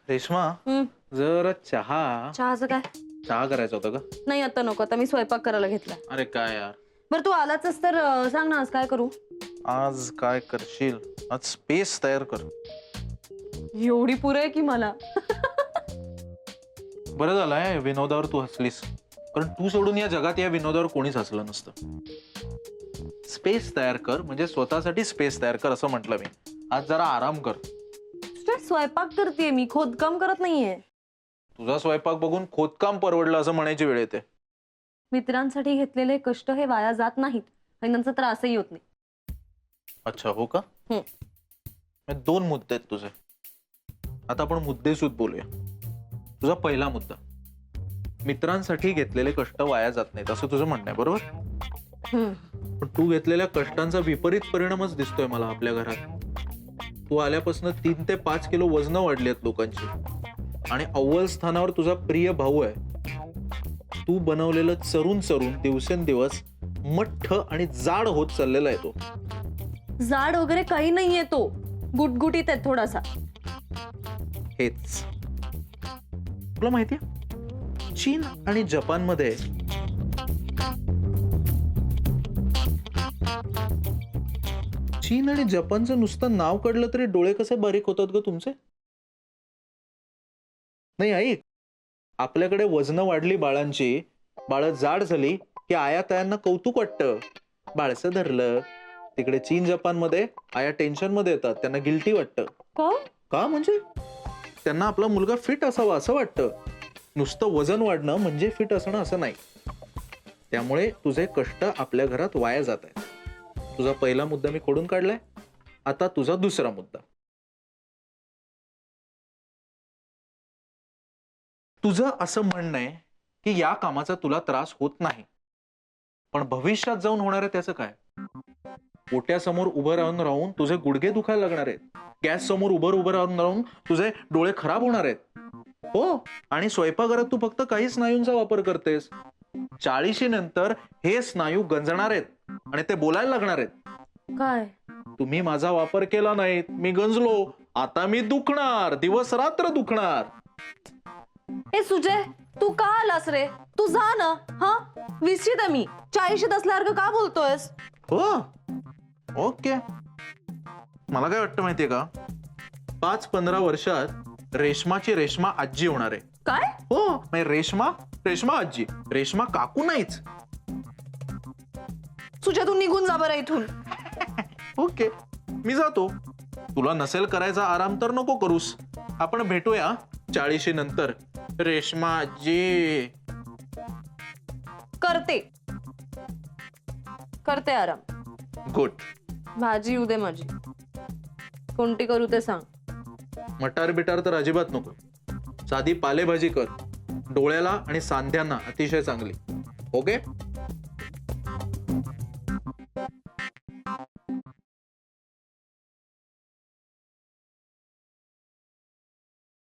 रेश्मा जर चहाचं काय? चहा करायचा होता का? नाही आता नको, आता मी स्वयंपाक करायला घेतला. अरे काय यार, बरं तू आलाच तर सांग ना आज काय करू. आज काय करशील? आज स्पेस तयार कर. एवढी पुरे आहे की मला. बरं झालंय विनोदावर तू हसलीस, कारण तू सोडून या जगात या विनोदावर कोणीच हसलं नसतं. स्पेस तयार कर म्हणजे स्वतःसाठी स्पेस तयार कर असं म्हटलं मी. आज जरा आराम कर. स्वयंपाक करतेय मी, खोदकाम करत नाहीये. तुझा स्वयंपाक बघून खोदकाम परवडलं असं म्हणायची वेळ येते. मित्रांसाठी घेतलेले कष्ट हे वाया जात नाहीत आणि त्यांचा त्रासही होत नाही. अच्छा हो का? दोन मुद्दे आहेत तुझे. आता आपण मुद्देसूद बोलूया. तुझा पहिला मुद्दा, मित्रांसाठी घेतलेले कष्ट वाया जात नाहीत असं तुझं म्हणणं आहे, बरोबर? पण तू घेतलेल्या कष्टांचा विपरीत परिणामच दिसतोय मला आपल्या घरात. तू आल्यापासून 3 ते 5 किलो वजन वाढली आहेत लोकांची, आणि अव्वल स्थानावर तुझा प्रिय भाऊ आहे. तू बनवलेलं चरून चरून दिवसेंदिवस मठ्ठ आणि जाड होत चाललेला आहे तो. जाड वगैरे काही नाहीये तो, गुटगुटीत आहे थोडासा. हेच तुला माहितीये, चीन आणि जपानमध्ये चीन आणि जपानचं नुसतं नाव काढलं तरी डोळे कसे बारीक होतात ग तुमचे. नाही ऐक, आपल्याकडे वजन वाढली बाळांची, बाळ जाड झाली की आया तायांना कौतुक वाटतं. बाळसं धरलं. तिकडे चीन जपान मध्ये आया टेन्शन मध्ये येतात, त्यांना गिल्टी वाटतं. का म्हणजे त्यांना आपला मुलगा फिट असावा असं वाटतं. नुसतं वजन वाढणं म्हणजे फिट असणं असं नाही. त्यामुळे तुझे कष्ट आपल्या घरात वाया जात आहेत. तुझा पहिला मुद्दा मी खोडून काढलाय. आता तुझा दुसरा मुद्दा. तुझं असं म्हणणं आहे की या कामाचा तुला त्रास होत नाही, पण भविष्यात जाऊन होणार आहे त्याचं काय? पोट्यासमोर उभं राहून राहून तुझे गुडघे दुखायला लागणार आहेत. गॅस समोर उभं राहून राहून तुझे डोळे खराब होणार आहेत. हो, आणि स्वयंपाकघरात तू फक्त काही स्नायूंचा वापर करतेस. 40 नंतर हे स्नायू गंजणार आहेत आणि ते बोलायला लागणार आहेत. काय? तुम्ही माझा वापर केला नाहीत, मी गंजलो, आता मी दुखणार, दिवस रात्र दुखणार. ए सुजय, तू का आलास रे? तू जा ना. हा, 20शीत आहे मी, 40शीत असल्यासारखं का बोलतोयस? हो ओके. मला काय वाटतं माहितीये का, 5-15 वर्षात रेश्माची रेश्मा आजी होणार आहे. काय? हो, म्हणजे रेश्मा आजी, रेश्मा काकू नाहीच. सुजय तू निघून जा बरं इथून. ओके, मी जातो. तुला नसेल करायचा आराम तर नको करूस. आपण भेटूया 40 नंतर. रेश्मा आजी. करते आराम. गुड. भाजी येऊ दे माझी. कोणती करू ते सांग. मटार बिटार तर अजिबात नको. साधी पालेभाजी कर. डोळ्याला आणि सांध्यांना अतिशय चांगली. ओके.